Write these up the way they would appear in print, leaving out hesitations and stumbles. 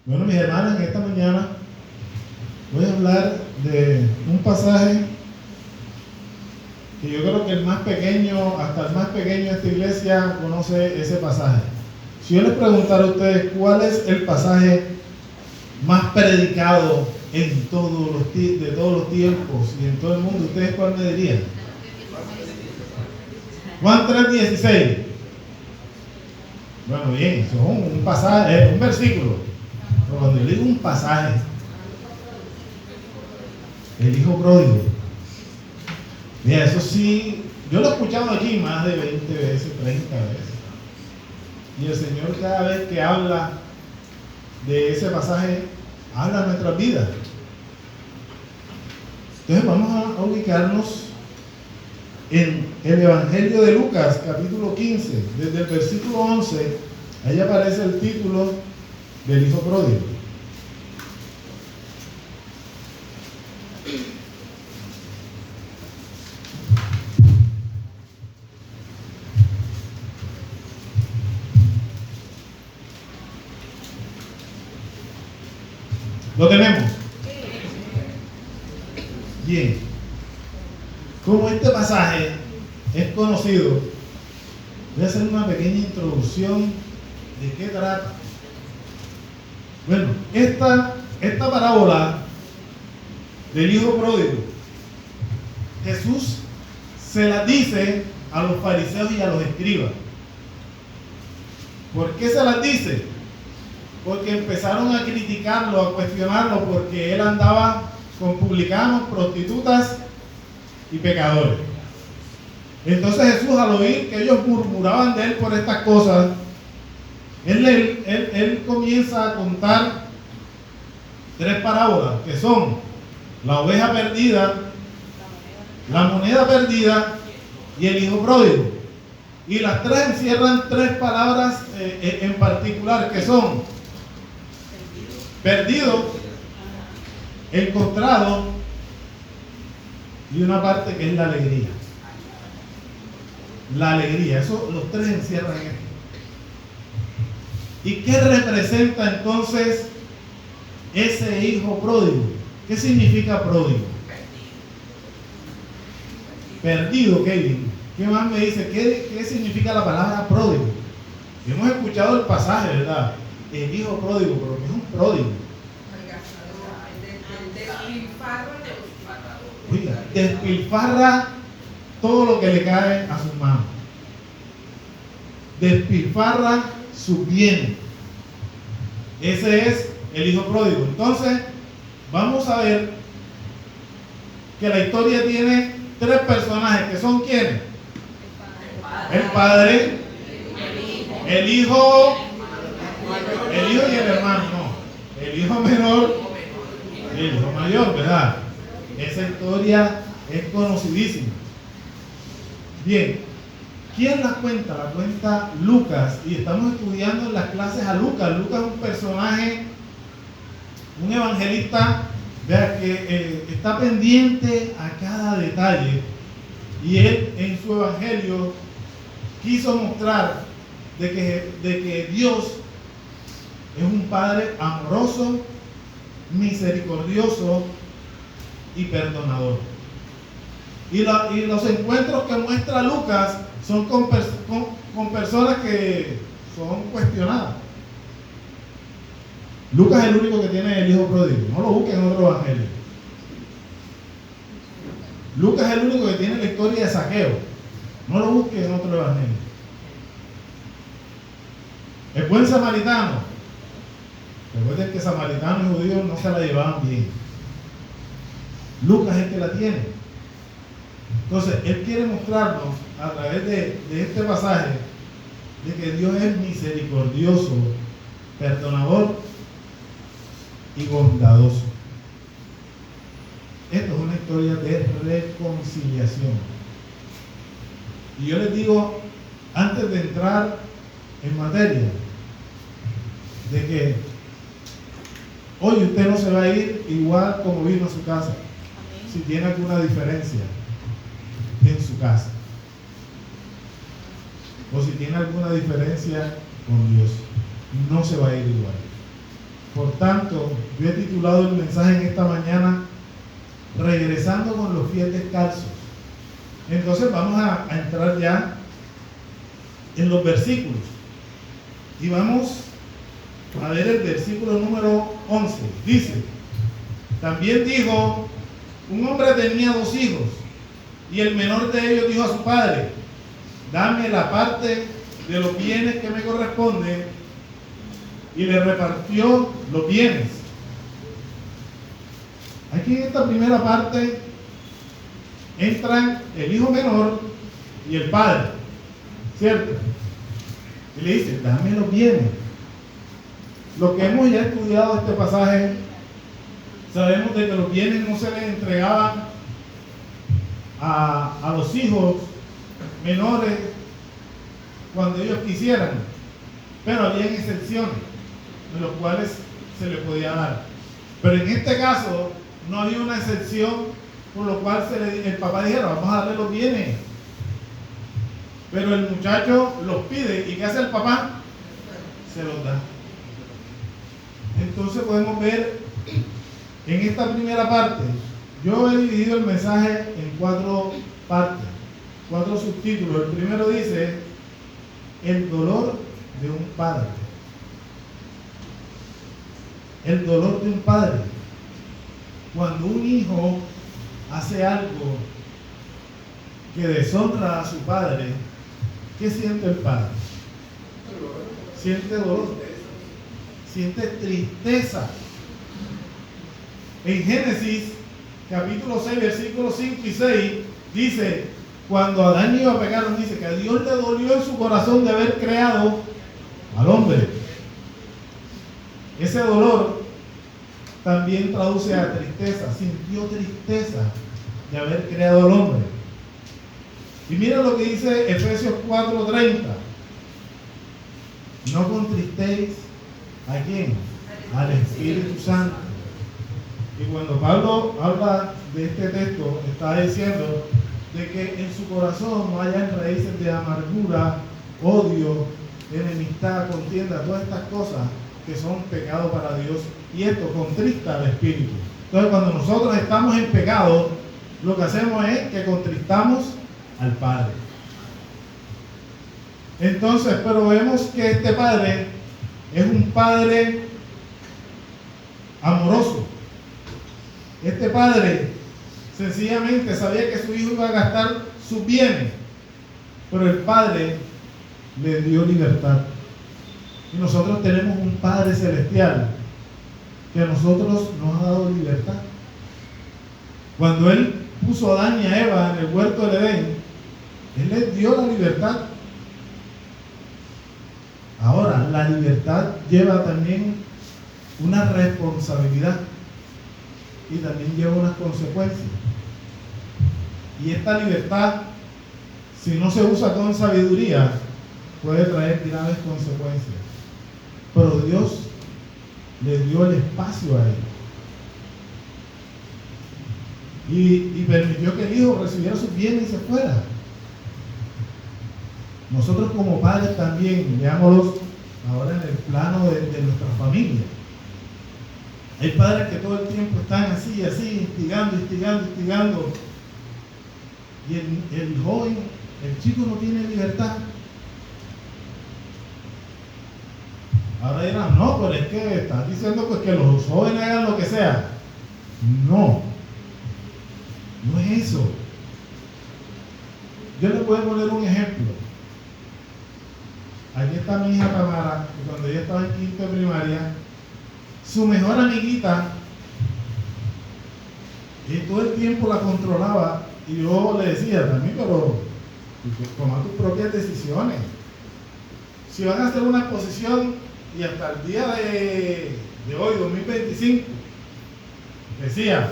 Bueno, mis hermanos, en esta mañana voy a hablar de un pasaje que yo creo que el más pequeño, hasta el más pequeño de esta iglesia conoce ese pasaje. Si yo les preguntara a ustedes cuál es el pasaje más predicado de todos los tiempos y en todo el mundo, ¿ustedes cuál me dirían? Juan 3:16. Bueno, bien, eso es un pasaje, un versículo. Pero cuando yo digo un pasaje, el hijo pródigo. Mira, eso sí, yo lo he escuchado aquí más de 20 veces, 30 veces. Y el Señor cada vez que habla de ese pasaje, habla de nuestras vidas. Entonces vamos a ubicarnos en el Evangelio de Lucas, capítulo 15, desde el versículo 11, ahí aparece el título del hijo pródigo. ¿Lo tenemos? Bien. Como este pasaje es conocido, voy a hacer una pequeña introducción de qué trata. Bueno, esta parábola del hijo pródigo, Jesús se la dice a los fariseos y a los escribas. ¿Por qué se las dice? Porque empezaron a criticarlo, a cuestionarlo, porque él andaba con publicanos, prostitutas y pecadores. Entonces Jesús, al oír que ellos murmuraban de él por estas cosas, él comienza a contar tres parábolas, que son la oveja perdida, la moneda perdida y el hijo pródigo. Y las tres encierran tres palabras en particular, que son perdido, encontrado y una parte que es la alegría. La alegría, eso los tres encierran esto. ¿Y qué representa entonces ese hijo pródigo? ¿Qué significa pródigo? Perdido, Kevin. ¿Qué más me dice? ¿Qué significa la palabra pródigo? Hemos escuchado el pasaje, ¿verdad? El hijo pródigo, pero ¿qué es un pródigo? Oiga, despilfarra todo lo que le cae a sus manos. Despilfarra su bien. Ese es el hijo pródigo. Entonces, vamos a ver que la historia tiene tres personajes, que son ¿quiénes? El padre, el hijo y el hermano, no. El hijo menor y el hijo mayor, ¿verdad? Esa historia es conocidísima. Bien, ¿quién la cuenta? La cuenta Lucas, y estamos estudiando en las clases a Lucas. Lucas es un personaje, un evangelista, vea, que está pendiente a cada detalle, y él en su evangelio quiso mostrar de que Dios es un Padre amoroso, misericordioso y perdonador. Y los encuentros que muestra Lucas son con personas que son cuestionadas. Lucas es el único que tiene el hijo pródigo. No lo busquen en otro evangelio. Lucas es el único que tiene la historia de Zaqueo. No lo busquen en otro evangelio. El buen samaritano. Recuerden que samaritanos y judíos no se la llevaban bien. Lucas es el que la tiene. Entonces, él quiere mostrarnos a través de este pasaje de que Dios es misericordioso, perdonador y bondadoso. Esto es una historia de reconciliación. Y yo les digo, antes de entrar en materia, de que hoy usted no se va a ir igual como vino a su casa, si tiene alguna diferencia en su casa, o si tiene alguna diferencia con Dios, no se va a ir igual. Por tanto, yo he titulado el mensaje en esta mañana, Regresando con los pies descalzos. Entonces vamos a entrar ya en los versículos. Y vamos a ver el versículo número 11. Dice, también dijo, un hombre tenía 2 hijos, y el menor de ellos dijo a su padre, dame la parte de los bienes que me corresponden, y le repartió los bienes. Aquí en esta primera parte entran el hijo menor y el padre, ¿cierto? Y le dice, dame los bienes. Lo que hemos ya estudiado este pasaje, sabemos de que los bienes no se les entregaban a los hijos menores cuando ellos quisieran, pero había excepciones de los cuales se les podía dar. Pero en este caso no había una excepción por lo cual el papá dijera, vamos a darle los bienes. Pero el muchacho los pide, ¿y qué hace el papá? Se los da. Entonces podemos ver en esta primera parte, yo he dividido el mensaje en 4 partes, 4 subtítulos. El primero dice, el dolor de un padre. El dolor de un padre. Cuando un hijo hace algo que deshonra a su padre, ¿qué siente el padre? Siente dolor, siente tristeza. En Génesis capítulo 6 versículos 5 y 6 dice, cuando Adán y Eva pecaron, dice que a Dios le dolió en su corazón de haber creado al hombre. Ese dolor también traduce a tristeza. Sintió tristeza de haber creado al hombre. Y mira lo que dice Efesios 4:30. No contristéis ¿a quién? Al Espíritu Santo. Y cuando Pablo habla de este texto, está diciendo de que en su corazón no hayan raíces de amargura, odio, enemistad, contienda, todas estas cosas que son pecado para Dios, y esto contrista al Espíritu. Entonces, cuando nosotros estamos en pecado, lo que hacemos es que contristamos al Padre. Entonces, pero vemos que este Padre es un Padre amoroso. Este Padre sencillamente sabía que su hijo iba a gastar sus bienes, pero el Padre le dio libertad. Y nosotros tenemos un Padre celestial que a nosotros nos ha dado libertad. Cuando Él puso a Adán y a Eva en el huerto del Edén, Él les dio la libertad. Ahora, la libertad lleva también una responsabilidad y también lleva unas consecuencias. Y esta libertad, si no se usa con sabiduría, puede traer graves consecuencias. Pero Dios le dio el espacio a él y permitió que el hijo recibiera sus bienes y se fuera. Nosotros como padres también, veámoslos ahora en el plano de nuestra familia. Hay padres que todo el tiempo están así, instigando. Y el joven, el chico no tiene libertad. Ahora dirán, no, pero es que estás diciendo pues que los jóvenes hagan lo que sea. No es eso. Yo les voy a poner un ejemplo. Aquí está mi hija Tamara, y cuando ella estaba en quinto de primaria, su mejor amiguita, y todo el tiempo la controlaba, y yo le decía también, pero toma tus propias decisiones. Si van a hacer una exposición y hasta el día de hoy, 2025, decía,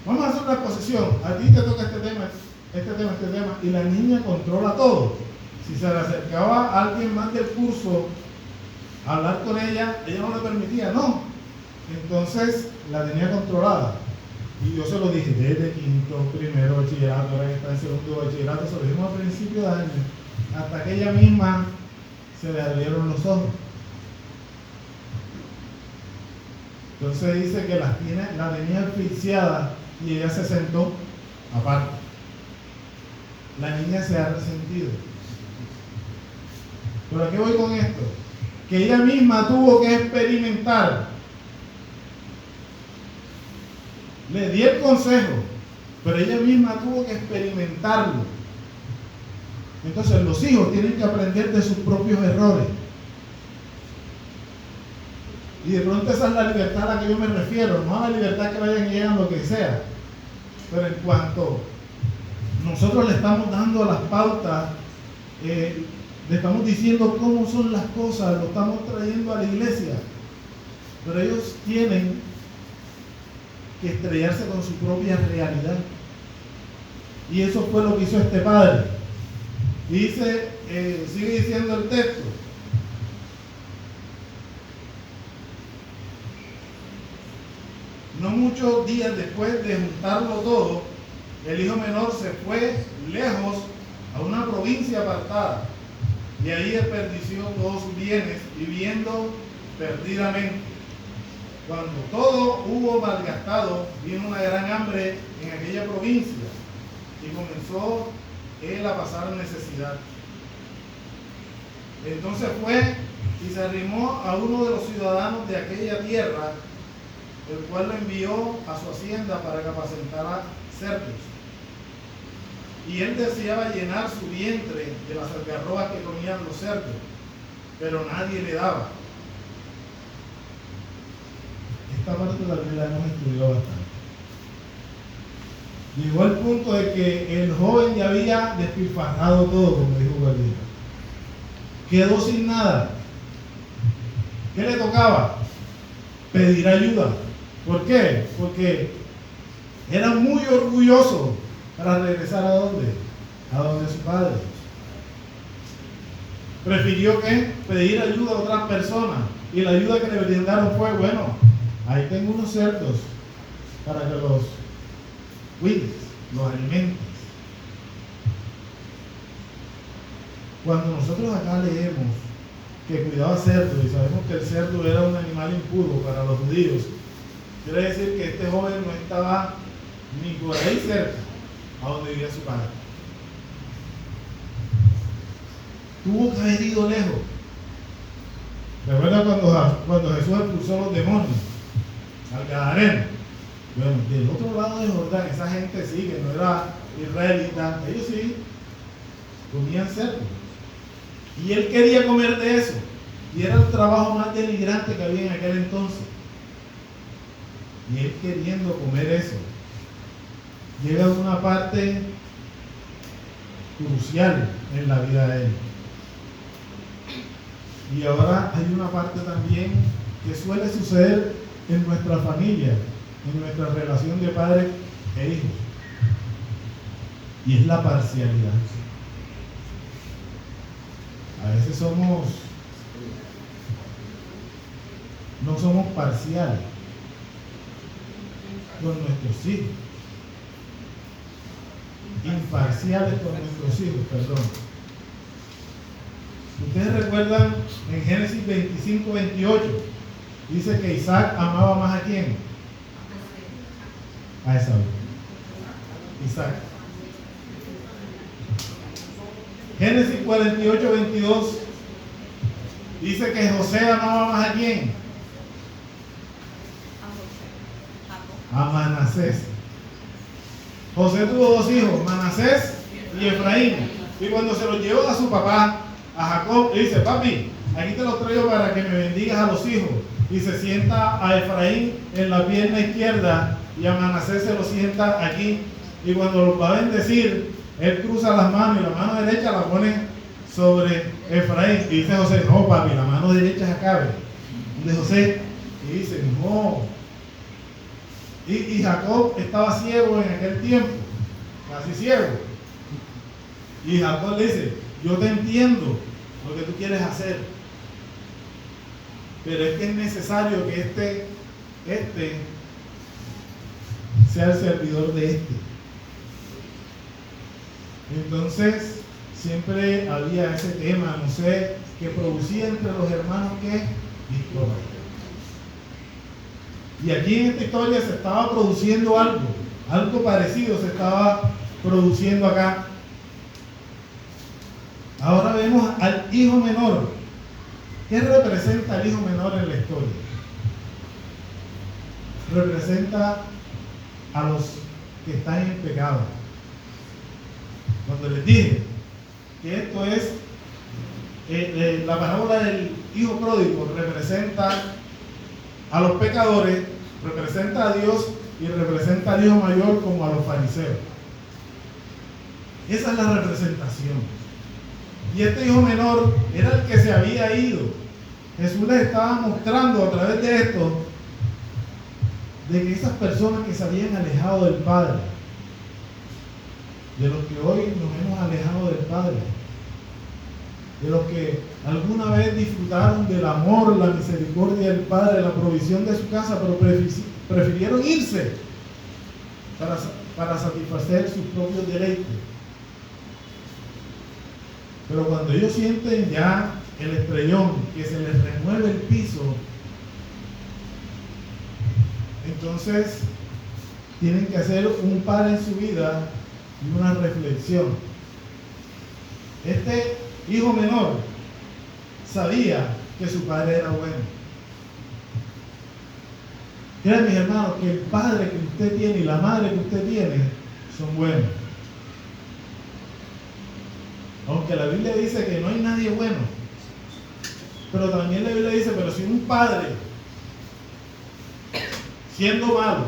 vamos a hacer una exposición, a ti te toca este tema, y la niña controla todo. Si se le acercaba a alguien más del curso a hablar con ella, ella no le permitía, no. Entonces la tenía controlada. Y yo se lo dije desde quinto, primero bachillerato, ahora que está en segundo bachillerato, se lo dijimos al principio de año, hasta que ella misma se le abrieron los ojos. Entonces dice que la tenía asfixiada y ella se sentó aparte. La niña se ha resentido. ¿Pero a qué voy con esto? Que ella misma tuvo que experimentar. Le di el consejo, pero ella misma tuvo que experimentarlo. Entonces los hijos tienen que aprender de sus propios errores. Y de pronto esa es la libertad a la que yo me refiero, no a la libertad que vayan y hagan lo que sea. Pero en cuanto nosotros le estamos dando las pautas, le estamos diciendo cómo son las cosas, lo estamos trayendo a la iglesia. Pero ellos tienen que estrellarse con su propia realidad. Y eso fue lo que hizo este padre. Y dice, sigue diciendo el texto. No muchos días después de juntarlo todo, el hijo menor se fue lejos a una provincia apartada y ahí desperdició todos sus bienes viviendo perdidamente. Cuando todo hubo malgastado, vino una gran hambre en aquella provincia y comenzó él a pasar necesidad. Entonces fue y se arrimó a uno de los ciudadanos de aquella tierra, el cual lo envió a su hacienda para que apacentara cerdos. Y él deseaba llenar su vientre de las algarrobas que comían los cerdos, pero nadie le daba. Esta parte de la Biblia hemos estudiado bastante. Llegó al punto de que el joven ya había despilfarrado todo, como dijo Gabriel. Quedó sin nada. ¿Qué le tocaba? Pedir ayuda. ¿Por qué? Porque era muy orgulloso para regresar a dónde? A donde su padre. Prefirió que pedir ayuda a otras personas. Y la ayuda que le brindaron fue, bueno, ahí tengo unos cerdos para que los cuides, los alimentes. Cuando nosotros acá leemos que cuidaba cerdos y sabemos que el cerdo era un animal impuro para los judíos, quiere decir que este joven no estaba ni por ahí cerca a donde vivía su padre. Tuvo que haber ido lejos. ¿Recuerda cuando Jesús expulsó los demonios al Gadareno? Bueno, del otro lado de Jordán, esa gente sí, que no era israelita, ellos sí comían cerdo. Y él quería comer de eso. Y era el trabajo más denigrante que había en aquel entonces. Y él queriendo comer eso. Llega a una parte crucial en la vida de él. Y ahora hay una parte también que suele suceder en nuestra familia, en nuestra relación de padre e hijo. Y es la parcialidad. A veces no somos parciales con nuestros hijos. Imparciales con nuestros hijos, perdón. Ustedes recuerdan en Génesis 25-28, dice que Isaac amaba más a quién? A Esaú. Isaac. Génesis 48-22 dice que José amaba más a quién? A Manasés. José tuvo dos hijos, Manasés y Efraín. Y cuando se los llevó a su papá, a Jacob, le dice: papi, aquí te los traigo para que me bendigas a los hijos. Y se sienta a Efraín en la pierna izquierda y a Manasés se lo sienta aquí. Y cuando los va a bendecir, él cruza las manos y la mano derecha la pone sobre Efraín. Y dice José: no, papi, la mano derecha es acá, de José. Y dice: no. Y Jacob estaba ciego en aquel tiempo, casi ciego. Y Jacob le dice: yo te entiendo lo que tú quieres hacer, pero es que es necesario que este sea el servidor de este. Entonces siempre había ese tema, no sé, que producía entre los hermanos que discordia. Y aquí en esta historia se estaba produciendo algo parecido se estaba produciendo acá. Ahora vemos al hijo menor. ¿Qué representa el hijo menor en la historia? Representa a los que están en pecado. Cuando les dije que esto es la parábola del hijo pródigo, representa a los pecadores, representa a Dios y representa al hijo mayor como a los fariseos. Esa es la representación. Y este hijo menor era el que se había ido. Jesús les estaba mostrando a través de esto de que esas personas que se habían alejado del Padre, de los que hoy nos hemos alejado del Padre, de los que alguna vez disfrutaron del amor, la misericordia del Padre, la provisión de su casa, pero prefirieron irse para satisfacer sus propios deleites. Pero cuando ellos sienten ya el estrellón, que se les remueve el piso, entonces tienen que hacer un par en su vida y una reflexión. Este hijo menor sabía que su padre era bueno. Créanme, mis hermanos, que el padre que usted tiene y la madre que usted tiene son buenos. Aunque la Biblia dice que no hay nadie bueno, pero también la Biblia dice, pero si un padre, siendo malo,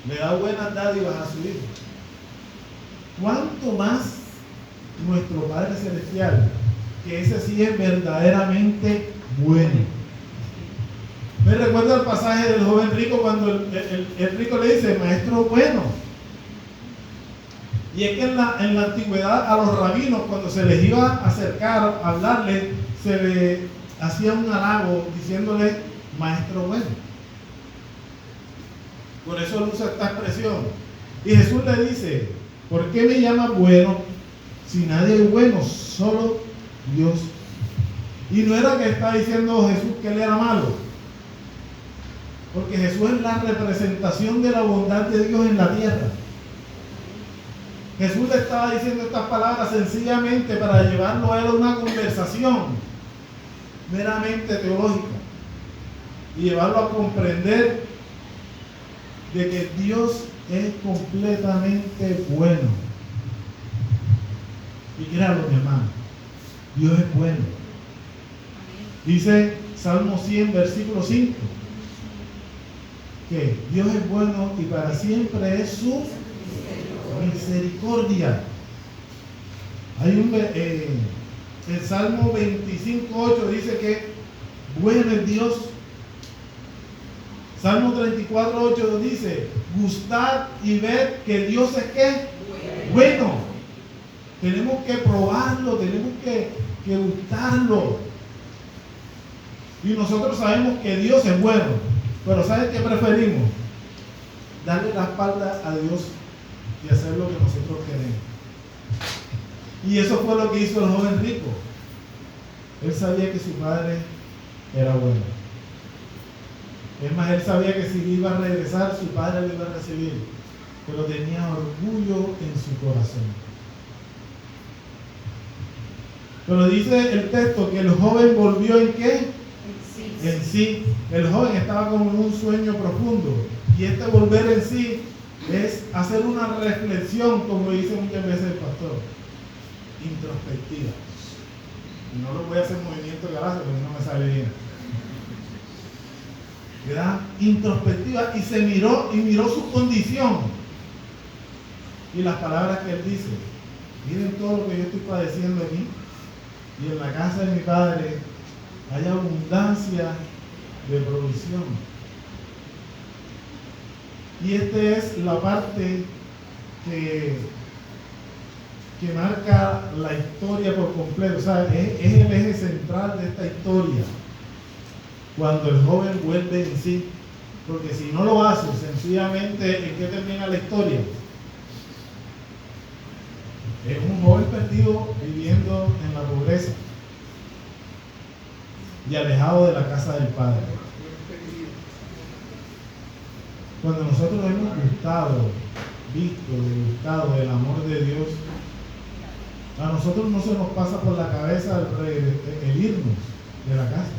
le da buenas dádivas a su hijo, ¿cuánto más nuestro Padre Celestial, que ese sí es verdaderamente bueno? Me recuerda el pasaje del joven rico cuando el rico le dice, maestro bueno. Y es que en la antigüedad a los rabinos, cuando se les iba a acercar a hablarle, se le hacía un halago diciéndole maestro bueno. Por eso él usa esta expresión. Y Jesús le dice, ¿por qué me llama bueno si nadie es bueno? Solo Dios. Y no era que está diciendo Jesús que él era malo, porque Jesús es la representación de la bondad de Dios en la tierra. Jesús le estaba diciendo estas palabras sencillamente para llevarlo a él a una conversación meramente teológica y llevarlo a comprender de que Dios es completamente bueno. Y créanlo, mi hermano, Dios es bueno. Dice Salmo 100, versículo 5, que Dios es bueno y para siempre es su misericordia. Hay el Salmo 25:8 dice que bueno es Dios. Salmo 34:8 dice, gustad y ved que Dios es ¿qué? Bueno. Tenemos que probarlo, tenemos que gustarlo. Y nosotros sabemos que Dios es bueno, pero ¿sabes qué preferimos? Darle la espalda a Dios y hacer lo que nosotros queremos. Y eso fue lo que hizo el joven rico. Él sabía que su padre era bueno. Es más, él sabía que si iba a regresar, su padre lo iba a recibir. Pero tenía orgullo en su corazón. Pero dice el texto que el joven volvió ¿en qué? En sí. El joven estaba como en un sueño profundo. Y este volver en sí es hacer una reflexión, como dice muchas veces el pastor, introspectiva. Y no lo voy a hacer movimiento de gracia porque no me sale bien. ¿Verdad? Introspectiva, y se miró y miró su condición. Y las palabras que él dice, miren todo lo que yo estoy padeciendo aquí, y en la casa de mi padre hay abundancia de provisión. Y esta es la parte que marca la historia por completo. O sea, es el eje central de esta historia. Cuando el joven vuelve en sí. Porque si no lo hace, sencillamente, ¿en qué termina la historia? Es un joven perdido viviendo en la pobreza y alejado de la casa del Padre. Cuando nosotros hemos degustado del amor de Dios, a nosotros no se nos pasa por la cabeza el irnos de la casa.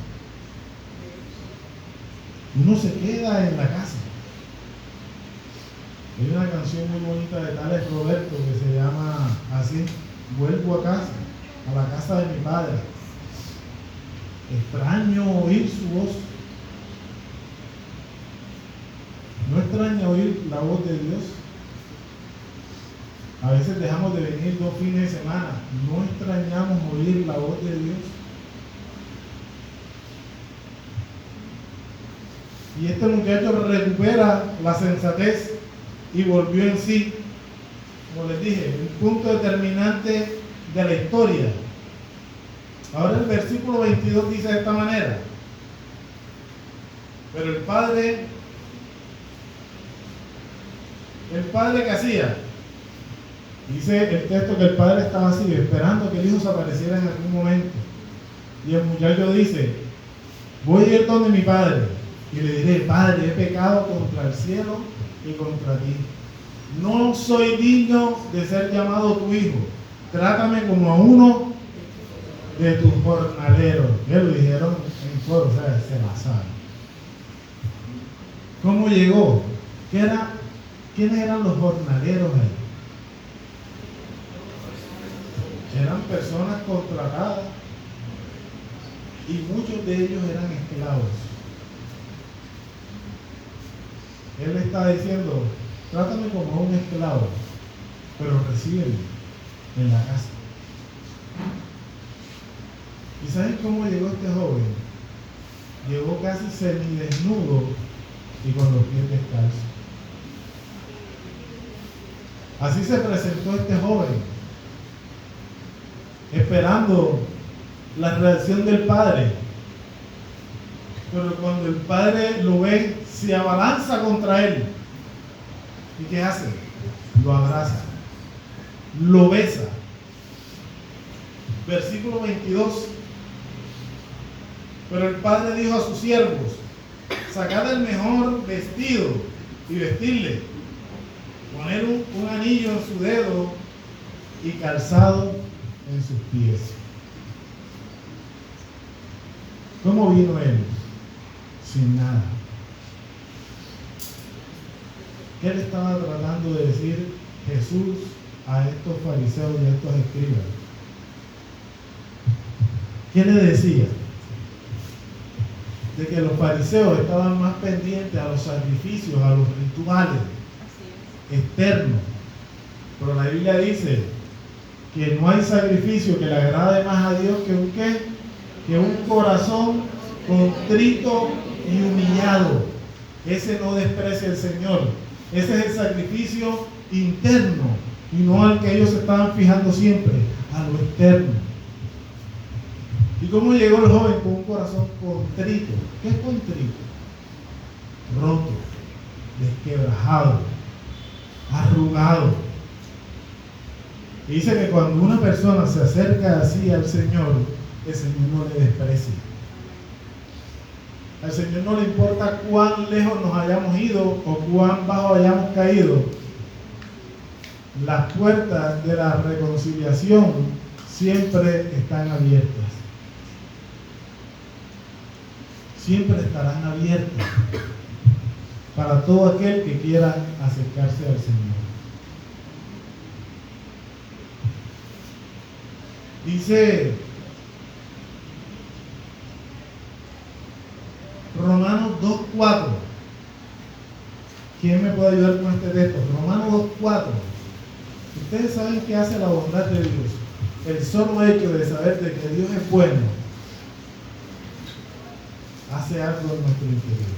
Uno se queda en la casa. Hay una canción muy bonita de Tales Roberto que se llama así: vuelvo a casa, a la casa de mi padre. Extraño oír su voz. ¿No extraña oír la voz de Dios? A veces dejamos de venir 2 fines de semana. ¿No extrañamos oír la voz de Dios? Y este muchacho recupera la sensatez y volvió en sí. Como les dije, un punto determinante de la historia. Ahora el versículo 22 dice de esta manera: pero el padre ¿qué hacía? Dice el texto que el padre estaba así, esperando que el hijo se apareciera en algún momento. Y el muchacho dice: voy a ir donde mi padre y le diré: Padre, he pecado contra el cielo y contra ti. No soy digno de ser llamado tu hijo. Trátame como a uno de tus jornaleros. Ya lo dijeron en coro, o sea, se la saben. ¿Cómo llegó? ¿Quiénes eran los jornaleros ahí? Eran personas contratadas y muchos de ellos eran esclavos. Él está diciendo: trátame como a un esclavo, pero recíbeme en la casa. ¿Y saben cómo llegó este joven? Llegó casi semidesnudo y con los pies descalzos. Así se presentó este joven, esperando la reacción del padre. Pero cuando el padre lo ve, se abalanza contra él. ¿Y qué hace? Lo abraza, lo besa. Versículo 22. Pero el padre dijo a sus siervos: sacad el mejor vestido y vestirle, poner un anillo en su dedo y calzado en sus pies. ¿Cómo vino él? Sin nada. ¿Qué le estaba tratando de decir Jesús a estos fariseos y a estos escribas? ¿Qué le decía? De que los fariseos estaban más pendientes a los sacrificios, a los rituales externos. Pero la Biblia dice que no hay sacrificio que le agrade más a Dios que un ¿qué? Que un corazón contrito y humillado. Ese no desprecia el Señor. Ese es el sacrificio interno y no al que ellos se estaban fijando siempre, a lo externo. ¿Y cómo llegó el joven? Con un corazón contrito. ¿Qué es contrito? Roto, desquebrajado, arrugado. Y dice que cuando una persona se acerca así al Señor, el Señor no le desprecia. Al Señor no le importa cuán lejos nos hayamos ido o cuán bajo hayamos caído. Las puertas de la reconciliación siempre están abiertas. Siempre estarán abiertas para todo aquel que quiera acercarse al Señor. Dice Romanos 2:4. ¿Quién me puede ayudar con este texto? Romanos 2:4. Ustedes saben qué hace la bondad de Dios. El solo hecho de saber de que Dios es bueno hace algo en nuestro interior.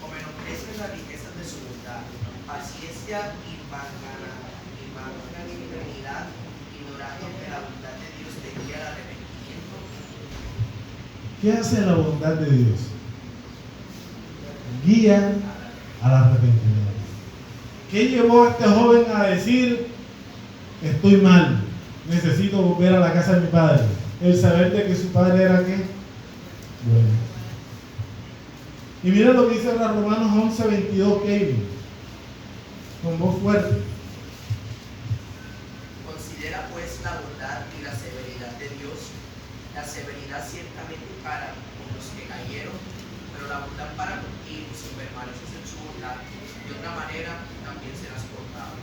Como menosprecian las riquezas de su bondad, paciencia y magnanimidad, ignorando que la bondad de Dios te guía al arrepentimiento. ¿Qué hace la bondad de Dios? Guía al arrepentimiento. ¿Qué llevó a este joven a decir: estoy mal, necesito volver a la casa de mi padre? El saber de que su padre era ¿qué? Bueno. Y miren lo que dice ahora Romanos 11:22, Kevin, con voz fuerte. Considera pues la bondad y la severidad de Dios. La severidad ciertamente para con los que cayeron, pero la bondad para contigo, si permaneces en su bondad, de otra manera también serás cortado.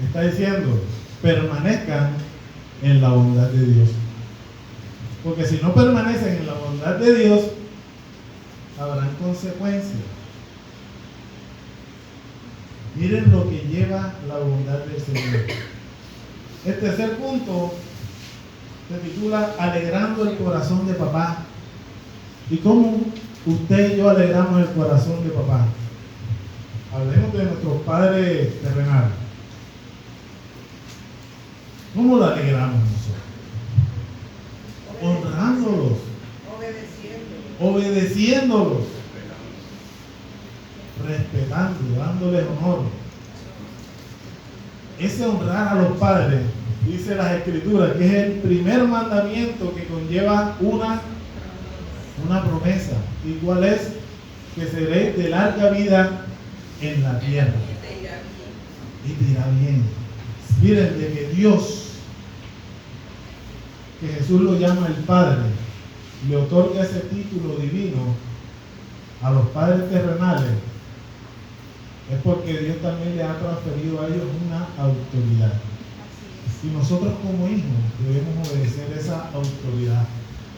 Está diciendo, permanezcan en la bondad de Dios. Porque si no permanecen en la bondad de Dios, habrán consecuencias. Miren lo que lleva la bondad del Señor. El tercer punto se titula Alegrando el corazón de papá. ¿Y cómo usted y yo alegramos el corazón de papá? Hablemos de nuestros padres terrenales. ¿Cómo lo alegramos nosotros? Honrándolos, obedeciéndolos, respetando, dándoles honor. Ese honrar a los padres, dice las Escrituras, que es el primer mandamiento que conlleva una promesa. ¿Y cuál es? Que seréis de larga vida en la tierra. Y te irá bien. Miren, de que Dios, que Jesús lo llama el Padre, le otorga ese título divino a los padres terrenales, es porque Dios también le ha transferido a ellos una autoridad. Y nosotros como hijos debemos obedecer esa autoridad,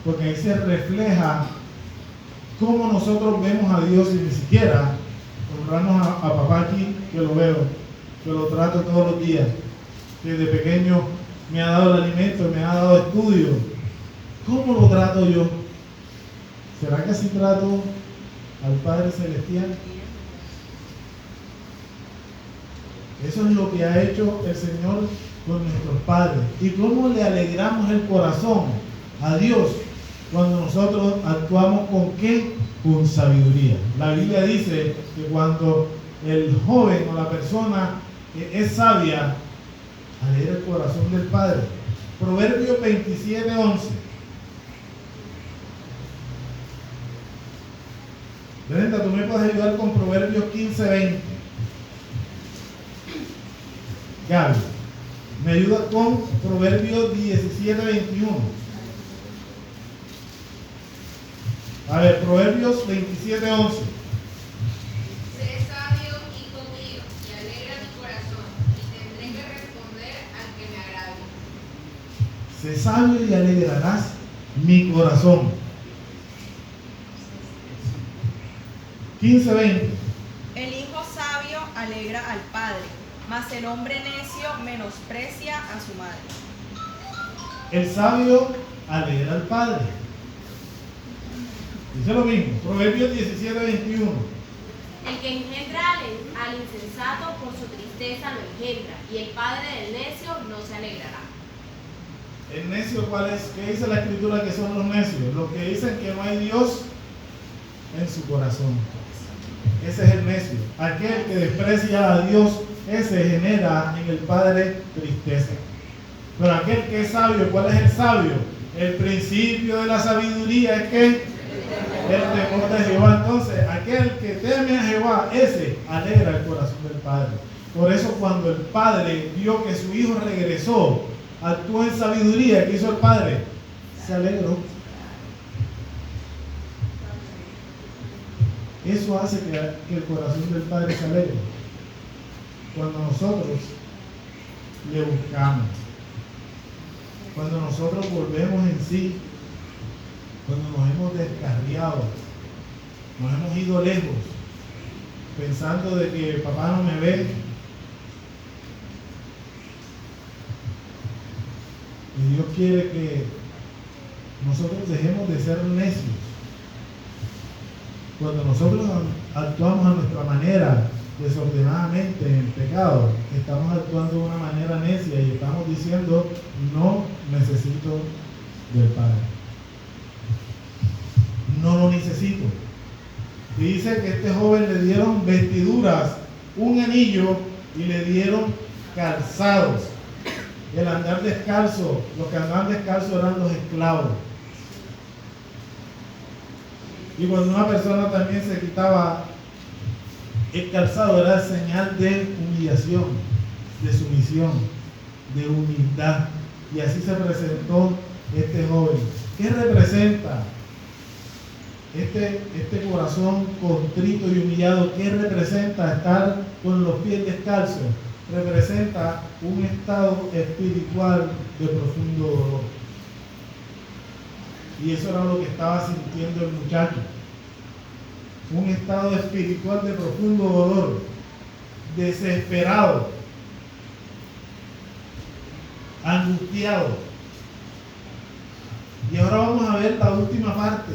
porque ahí se refleja cómo nosotros vemos a Dios y ni siquiera honramos a papá aquí, que lo veo, que lo trato todos los días, que desde pequeño me ha dado el alimento, me ha dado estudio. ¿Cómo lo trato yo? ¿Será que así trato al Padre Celestial? Eso es lo que ha hecho el Señor con nuestros padres. ¿Y cómo le alegramos el corazón a Dios cuando nosotros actuamos con qué? Con sabiduría. La Biblia dice que cuando el joven o la persona es sabia, alegra el corazón del Padre. Proverbios 27:11. Brenda, tú me puedes ayudar con Proverbios 15:20. Gaby, me ayuda con Proverbios 17:21. A ver, Proverbios 27:11. Sé sabio, hijo mío, y alegra mi corazón, y tendré que responder al que me agrade. Sé sabio y alegrarás mi corazón. 15:20. El hijo sabio alegra al padre, mas el hombre necio menosprecia a su madre. El sabio alegra al padre. Dice lo mismo, Proverbios 17:21. El que engendra al insensato por su tristeza lo engendra, y el padre del necio no se alegrará. ¿El necio cuál es? ¿Qué dice la Escritura que son los necios? Los que dicen que no hay Dios en su corazón. Ese es el necio. Aquel que desprecia a Dios, ese genera en el Padre tristeza. Pero aquel que es sabio, ¿cuál es el sabio? El principio de la sabiduría es que el temor de Jehová. Entonces, aquel que teme a Jehová, ese alegra el corazón del Padre. Por eso cuando el Padre vio que su hijo regresó, actuó en sabiduría, ¿qué hizo el Padre? Se alegró. Eso hace que el corazón del Padre se alegre. Cuando nosotros le buscamos, cuando nosotros volvemos en sí, cuando nos hemos descarriado, nos hemos ido lejos, pensando de que papá no me ve. Y Dios quiere que nosotros dejemos de ser necios. Cuando nosotros actuamos a nuestra manera, desordenadamente en pecado, estamos actuando de una manera necia y estamos diciendo, no necesito del Padre. No lo necesito. Y dice que a este joven le dieron vestiduras, un anillo y le dieron calzados. El andar descalzo, los que andaban descalzos eran los esclavos. Y cuando una persona también se quitaba el calzado, era señal de humillación, de sumisión, de humildad. Y así se presentó este joven. ¿Qué representa este corazón contrito y humillado? ¿Qué representa estar con los pies descalzos? Representa un estado espiritual de profundo dolor. Y eso era lo que estaba sintiendo el muchacho. Un estado espiritual de profundo dolor, desesperado, angustiado. Y ahora vamos a ver la última parte,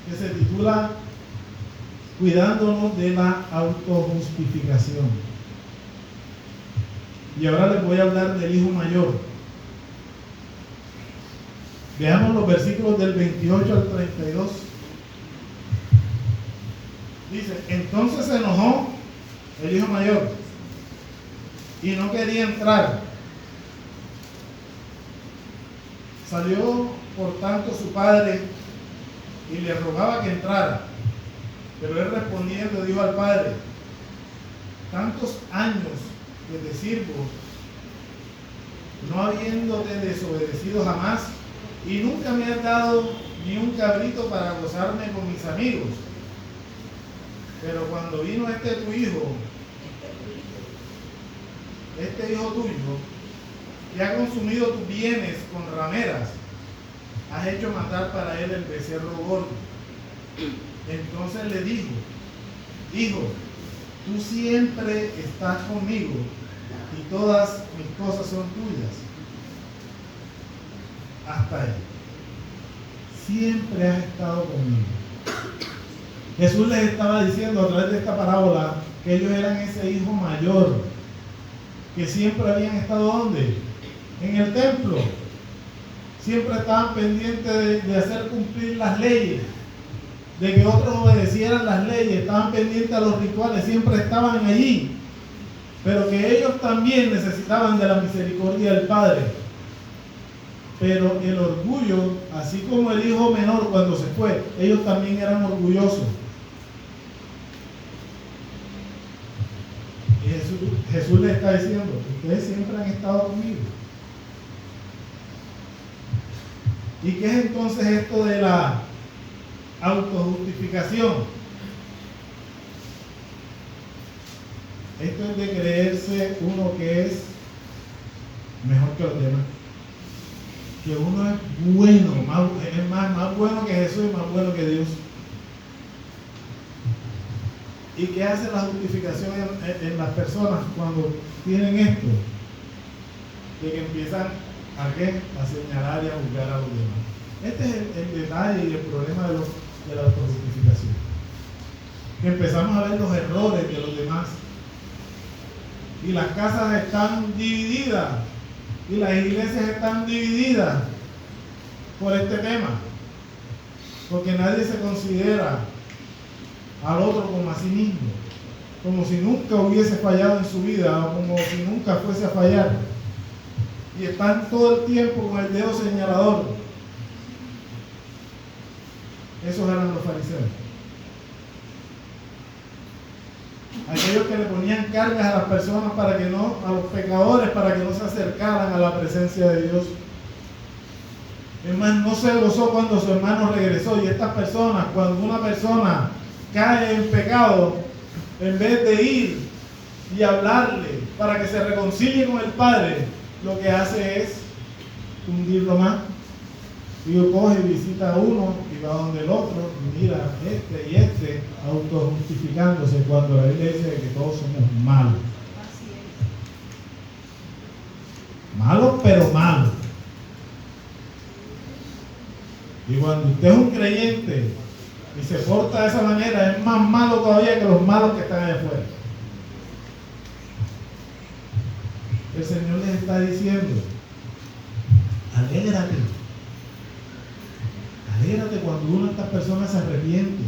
que se titula Cuidándonos de la autojustificación. Y ahora les voy a hablar del hijo mayor. Veamos los versículos del 28 al 32. Dice, entonces se enojó el hijo mayor y no quería entrar. Salió por tanto su padre y le rogaba que entrara. Pero él respondiendo dijo al padre, tantos años que te sirvo, no habiéndote desobedecido jamás, y nunca me has dado ni un cabrito para gozarme con mis amigos. Pero cuando vino este hijo tuyo, que ha consumido tus bienes con rameras, has hecho matar para él el becerro gordo. Entonces le dijo, hijo, tú siempre estás conmigo y todas mis cosas son tuyas. Hasta ahí. Siempre has estado conmigo. Jesús les estaba diciendo a través de esta parábola que ellos eran ese hijo mayor, que siempre habían estado ¿dónde? En el templo. Siempre estaban pendientes de hacer cumplir las leyes, de que otros obedecieran las leyes, estaban pendientes a los rituales, siempre estaban allí, pero que ellos también necesitaban de la misericordia del Padre. Pero el orgullo, así como el hijo menor cuando se fue, ellos también eran orgullosos. Y Jesús les está diciendo, ustedes siempre han estado conmigo. ¿Y qué es entonces esto de la autojustificación? Esto es de creerse uno que es mejor que los demás, que uno es bueno, más bueno que Jesús y más bueno que Dios. ¿Y qué hace la justificación en las personas cuando tienen esto? De que empiezan ¿a qué? A señalar y a juzgar a los demás. Este es el detalle y el problema de la autojustificación. Que empezamos a ver los errores de los demás. Y las casas están divididas. Y las iglesias están divididas por este tema. Porque nadie se considera al otro como a sí mismo. Como si nunca hubiese fallado en su vida o como si nunca fuese a fallar. Y están todo el tiempo con el dedo señalador. Esos eran los fariseos. Aquellos que le ponían cargas a las personas para que no, a los pecadores, para que no se acercaran a la presencia de Dios. Es más, no se gozó cuando su hermano regresó. Y estas personas, cuando una persona cae en pecado, en vez de ir y hablarle para que se reconcilie con el Padre, lo que hace es hundirlo más. Y coge y visita a uno y va donde el otro, y mira este y este, autojustificándose cuando la Biblia dice que todos somos malos. Así es. Malos, pero malos. Y cuando usted es un creyente y se porta de esa manera, es más malo todavía que los malos que están allá afuera. El Señor les está diciendo, alégrate. Alégrate cuando una de estas personas se arrepiente.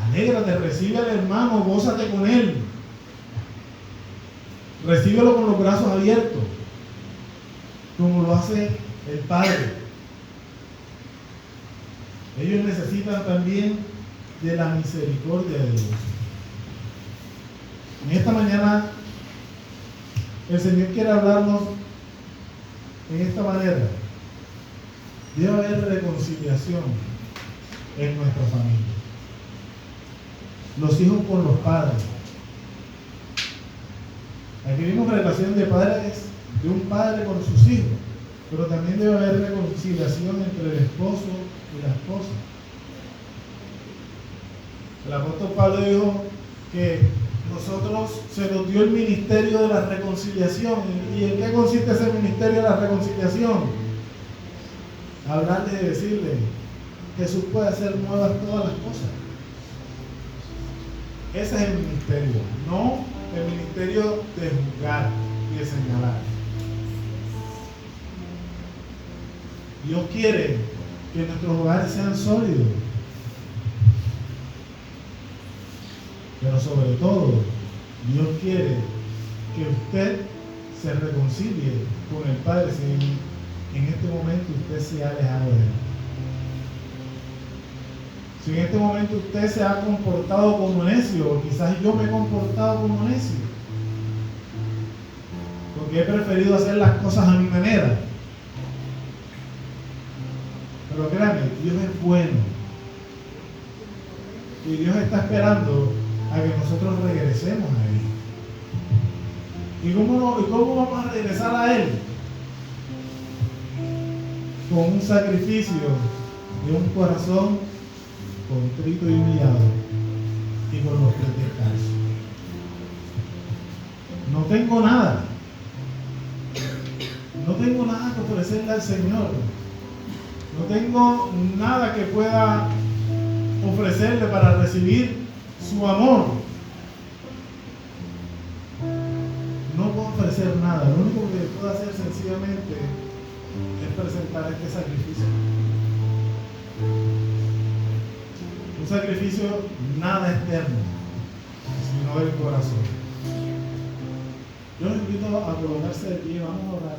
Alégrate, recibe al hermano, gózate con él. Recíbelo con los brazos abiertos, como lo hace el Padre. Ellos necesitan también de la misericordia de Dios. En esta mañana el Señor quiere hablarnos en esta manera. Debe haber reconciliación en nuestra familia. Los hijos con los padres. Aquí vimos relación de padres, de un padre con sus hijos, pero también debe haber reconciliación entre el esposo y la esposa. El apóstol Pablo dijo que nosotros se nos dio el ministerio de la reconciliación. ¿Y en qué consiste ese ministerio de la reconciliación? Hablarle y decirle: Jesús puede hacer nuevas todas las cosas. Ese es el ministerio, no el ministerio de juzgar y de señalar. Dios quiere que nuestros hogares sean sólidos, pero sobre todo Dios quiere que usted se reconcilie con el Padre si en este momento usted se ha alejado de Él. Si en este momento usted se ha comportado como necio, o quizás yo me he comportado como necio, porque he preferido hacer las cosas a mi manera. Pero créanme, Dios es bueno. Y Dios está esperando a que nosotros regresemos a Él. ¿Y cómo vamos a regresar a Él? Con un sacrificio de un corazón contrito y humillado, y con los pies descalzos. No tengo nada que ofrecerle al Señor. No tengo nada que pueda ofrecerle para recibir su amor. No puedo ofrecer nada. Lo único que puedo hacer sencillamente es presentar este sacrificio. Un sacrificio nada externo, sino del corazón. Yo les invito a colocarse de pie, vamos a orar.